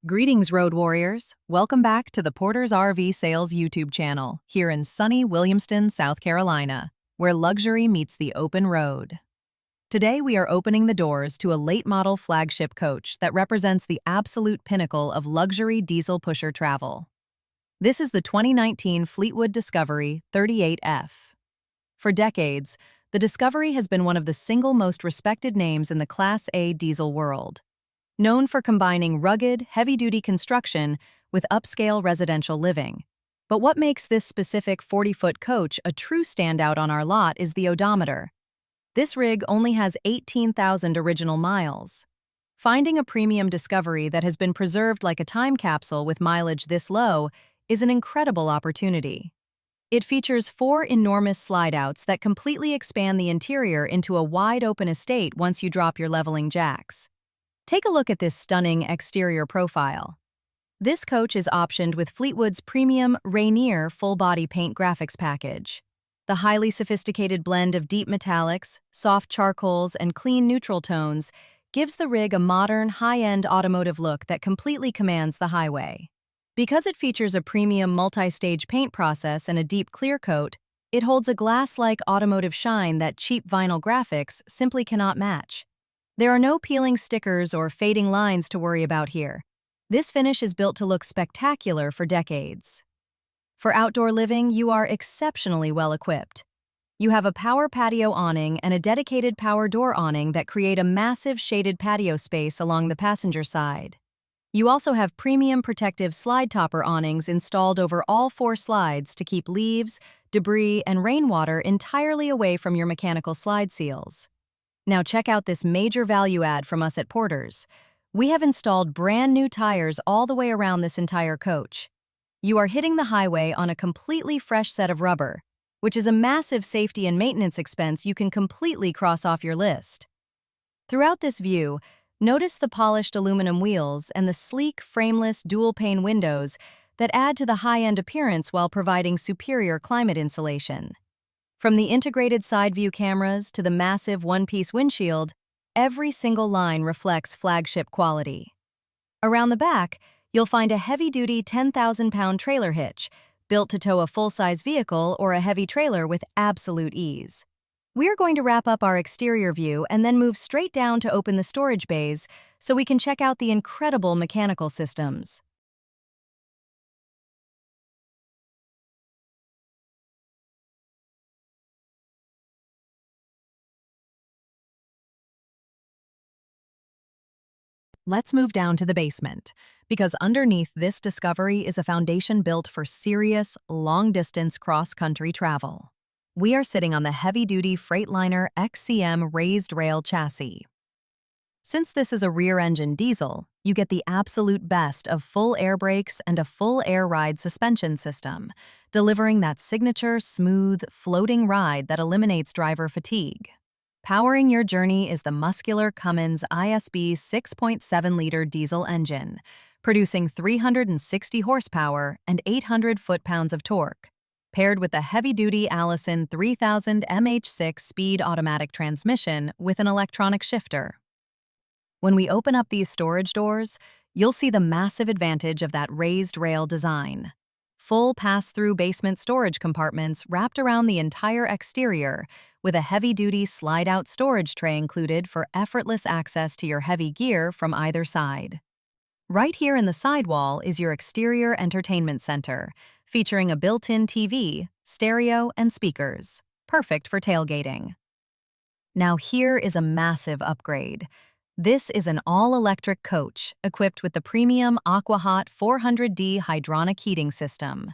Greetings, road warriors. Welcome back to the Porter's RV Sales YouTube channel here in sunny Williamston, South Carolina, where luxury meets the open road. Today, we are opening the doors to a late-model flagship coach that represents the absolute pinnacle of luxury diesel pusher travel. This is the 2019 Fleetwood Discovery 38F. For decades, the Discovery has been one of the single most respected names in the Class A diesel world. Known for combining rugged, heavy-duty construction with upscale residential living. But what makes this specific 40-foot coach a true standout on our lot is the odometer. This rig only has 18,000 original miles. Finding a premium Discovery that has been preserved like a time capsule with mileage this low is an incredible opportunity. It features 4 enormous slide-outs that completely expand the interior into a wide-open estate once you drop your leveling jacks. Take a look at this stunning exterior profile. This coach is optioned with Fleetwood's premium Rainier full-body paint graphics package. The highly sophisticated blend of deep metallics, soft charcoals, and clean neutral tones gives the rig a modern, high-end automotive look that completely commands the highway. Because it features a premium multi-stage paint process and a deep clear coat, it holds a glass-like automotive shine that cheap vinyl graphics simply cannot match. There are no peeling stickers or fading lines to worry about here. This finish is built to look spectacular for decades. For outdoor living, you are exceptionally well equipped. You have a power patio awning and a dedicated power door awning that create a massive shaded patio space along the passenger side. You also have premium protective slide topper awnings installed over all 4 slides to keep leaves, debris, and rainwater entirely away from your mechanical slide seals. Now check out this major value add from us at Porter's. We have installed brand new tires all the way around this entire coach. You are hitting the highway on a completely fresh set of rubber, which is a massive safety and maintenance expense you can completely cross off your list. Throughout this view, notice the polished aluminum wheels and the sleek, frameless, dual-pane windows that add to the high-end appearance while providing superior climate insulation. From the integrated side view cameras to the massive one-piece windshield, every single line reflects flagship quality. Around the back, you'll find a heavy-duty 10,000-pound trailer hitch, built to tow a full-size vehicle or a heavy trailer with absolute ease. We're going to wrap up our exterior view and then move straight down to open the storage bays so we can check out the incredible mechanical systems. Let's move down to the basement, because underneath this Discovery is a foundation built for serious, long-distance cross-country travel. We are sitting on the heavy-duty Freightliner XCM raised rail chassis. Since this is a rear-engine diesel, you get the absolute best of full air brakes and a full air ride suspension system, delivering that signature, smooth, floating ride that eliminates driver fatigue. Powering your journey is the muscular Cummins ISB 6.7-liter diesel engine, producing 360 horsepower and 800 foot-pounds of torque, paired with the heavy-duty Allison 3000 MH6 speed automatic transmission with an electronic shifter. When we open up these storage doors, you'll see the massive advantage of that raised rail design. Full pass-through basement storage compartments wrapped around the entire exterior, with a heavy-duty slide-out storage tray included for effortless access to your heavy gear from either side. Right here in the sidewall is your exterior entertainment center, featuring a built-in TV, stereo, and speakers, perfect for tailgating. Now here is a massive upgrade. This is an all-electric coach equipped with the premium AquaHot 400D hydronic heating system.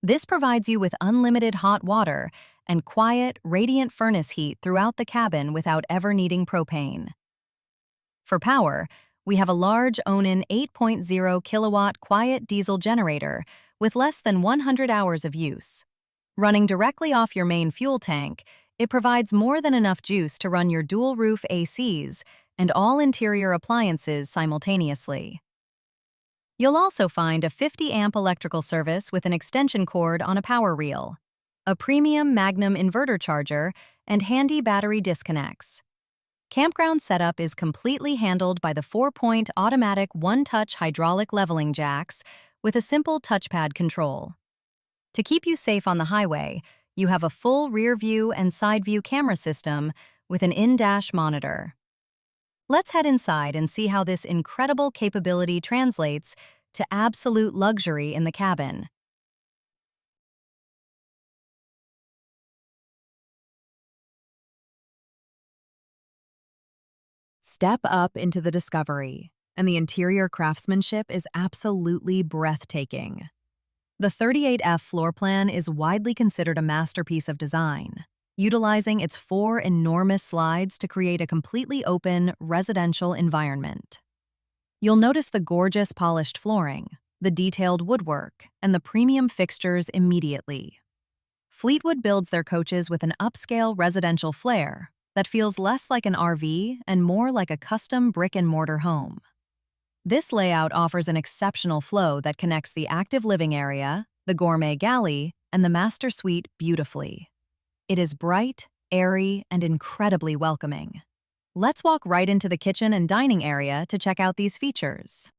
This provides you with unlimited hot water and quiet, radiant furnace heat throughout the cabin without ever needing propane. For power, we have a large Onan 8.0 kilowatt quiet diesel generator with less than 100 hours of use. Running directly off your main fuel tank, it provides more than enough juice to run your dual-roof ACs and all interior appliances simultaneously. You'll also find a 50-amp electrical service with an extension cord on a power reel, a premium Magnum inverter charger, and handy battery disconnects. Campground setup is completely handled by the 4-point automatic one-touch hydraulic leveling jacks with a simple touchpad control. To keep you safe on the highway, you have a full rear view and side view camera system with an in-dash monitor. Let's head inside and see how this incredible capability translates to absolute luxury in the cabin. Step up into the Discovery, and the interior craftsmanship is absolutely breathtaking. The 38F floor plan is widely considered a masterpiece of design, utilizing its 4 enormous slides to create a completely open, residential environment. You'll notice the gorgeous polished flooring, the detailed woodwork, and the premium fixtures immediately. Fleetwood builds their coaches with an upscale residential flair that feels less like an RV and more like a custom brick-and-mortar home. This layout offers an exceptional flow that connects the active living area, the gourmet galley, and the master suite beautifully. It is bright, airy, and incredibly welcoming. Let's walk right into the kitchen and dining area to check out these features.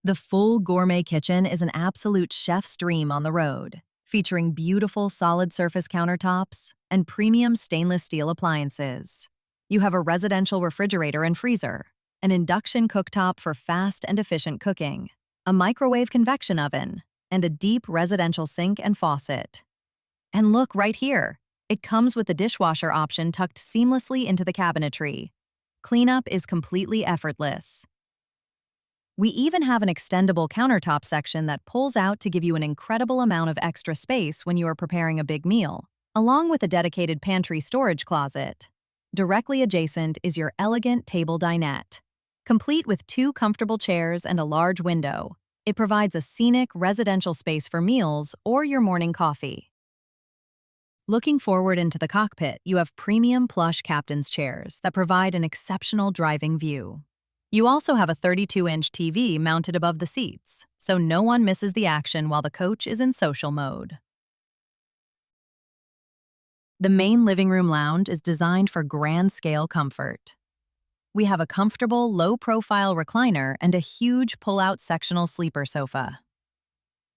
The full gourmet kitchen is an absolute chef's dream on the road, featuring beautiful solid surface countertops and premium stainless steel appliances. You have a residential refrigerator and freezer, an induction cooktop for fast and efficient cooking, a microwave convection oven, and a deep residential sink and faucet. And look right here, it comes with the dishwasher option tucked seamlessly into the cabinetry. Cleanup is completely effortless. We even have an extendable countertop section that pulls out to give you an incredible amount of extra space when you are preparing a big meal, along with a dedicated pantry storage closet. Directly adjacent is your elegant table dinette. Complete with 2 comfortable chairs and a large window, it provides a scenic residential space for meals or your morning coffee. Looking forward into the cockpit, you have premium plush captain's chairs that provide an exceptional driving view. You also have a 32-inch TV mounted above the seats, so no one misses the action while the coach is in social mode. The main living room lounge is designed for grand-scale comfort. We have a comfortable, low-profile recliner and a huge pull-out sectional sleeper sofa.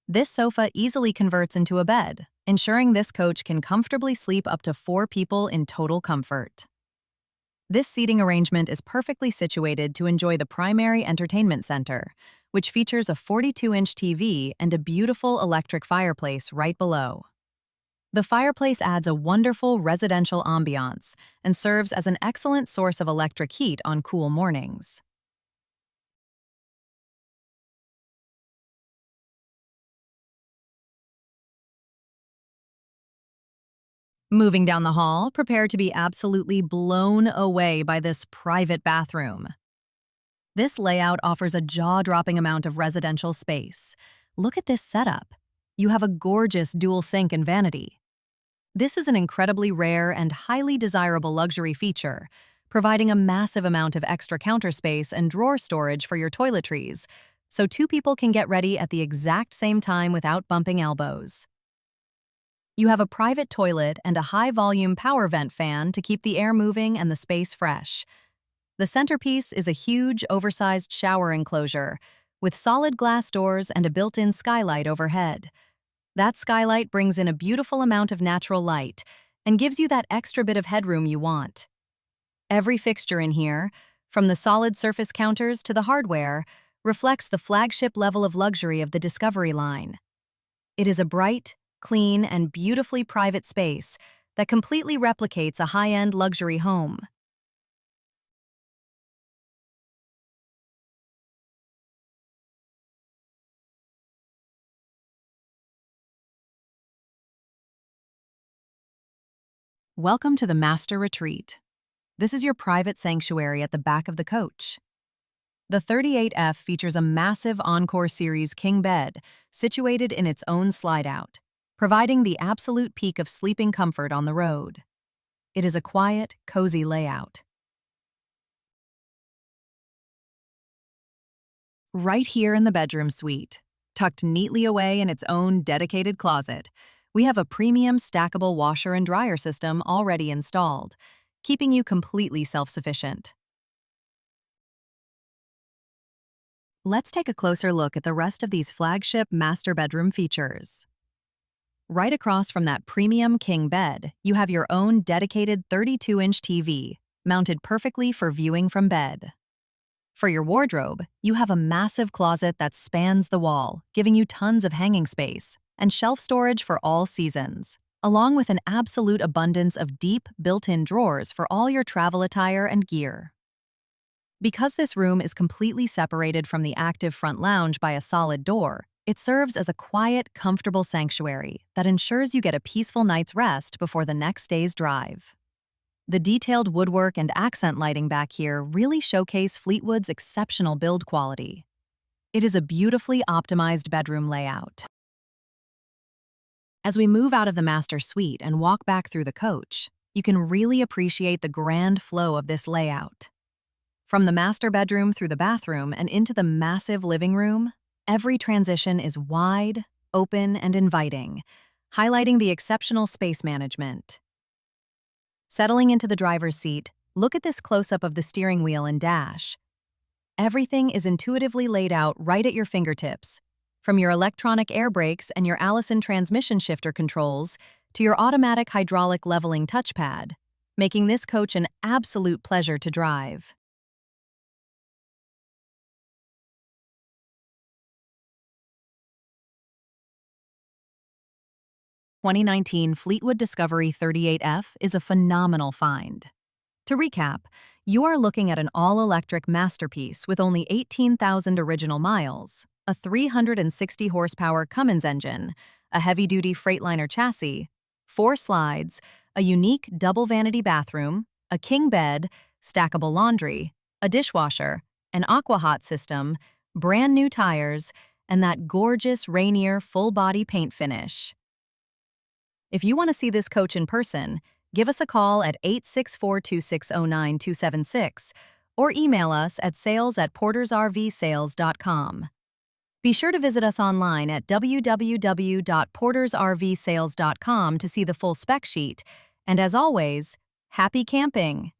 This sofa easily converts into a bed, ensuring this coach can comfortably sleep up to 4 people in total comfort. This seating arrangement is perfectly situated to enjoy the primary entertainment center, which features a 42-inch TV and a beautiful electric fireplace right below. The fireplace adds a wonderful residential ambiance and serves as an excellent source of electric heat on cool mornings. Moving down the hall, prepare to be absolutely blown away by this private bathroom. This layout offers a jaw-dropping amount of residential space. Look at this setup. You have a gorgeous dual sink and vanity. This is an incredibly rare and highly desirable luxury feature, providing a massive amount of extra counter space and drawer storage for your toiletries, so 2 people can get ready at the exact same time without bumping elbows. You have a private toilet and a high-volume power vent fan to keep the air moving and the space fresh. The centerpiece is a huge, oversized shower enclosure with solid glass doors and a built-in skylight overhead. That skylight brings in a beautiful amount of natural light and gives you that extra bit of headroom you want. Every fixture in here, from the solid surface counters to the hardware, reflects the flagship level of luxury of the Discovery line. It is a bright, clean, and beautifully private space that completely replicates a high-end luxury home. Welcome to the Master Retreat. This is your private sanctuary at the back of the coach. The 38F features a massive Encore Series king bed situated in its own slide-out, providing the absolute peak of sleeping comfort on the road. It is a quiet, cozy layout. Right here in the bedroom suite, tucked neatly away in its own dedicated closet, we have a premium stackable washer and dryer system already installed, keeping you completely self-sufficient. Let's take a closer look at the rest of these flagship master bedroom features. Right across from that premium king bed, you have your own dedicated 32-inch TV, mounted perfectly for viewing from bed. For your wardrobe, you have a massive closet that spans the wall, giving you tons of hanging space and shelf storage for all seasons, along with an absolute abundance of deep, built-in drawers for all your travel attire and gear. Because this room is completely separated from the active front lounge by a solid door, it serves as a quiet, comfortable sanctuary that ensures you get a peaceful night's rest before the next day's drive. The detailed woodwork and accent lighting back here really showcase Fleetwood's exceptional build quality. It is a beautifully optimized bedroom layout. As we move out of the master suite and walk back through the coach, you can really appreciate the grand flow of this layout. From the master bedroom through the bathroom and into the massive living room, every transition is wide, open, and inviting, highlighting the exceptional space management. Settling into the driver's seat, look at this close-up of the steering wheel and dash. Everything is intuitively laid out right at your fingertips, from your electronic air brakes and your Allison transmission shifter controls to your automatic hydraulic leveling touchpad, making this coach an absolute pleasure to drive. 2019 Fleetwood Discovery 38F is a phenomenal find. To recap, you are looking at an all-electric masterpiece with only 18,000 original miles, a 360-horsepower Cummins engine, a heavy-duty Freightliner chassis, 4 slides, a unique double-vanity bathroom, a king bed, stackable laundry, a dishwasher, an aqua-hot system, brand-new tires, and that gorgeous Rainier full-body paint finish. If you want to see this coach in person, give us a call at 864-2609-276 or email us at sales@portersrvsales.com. Be sure to visit us online at www.portersrvsales.com to see the full spec sheet. And as always, happy camping!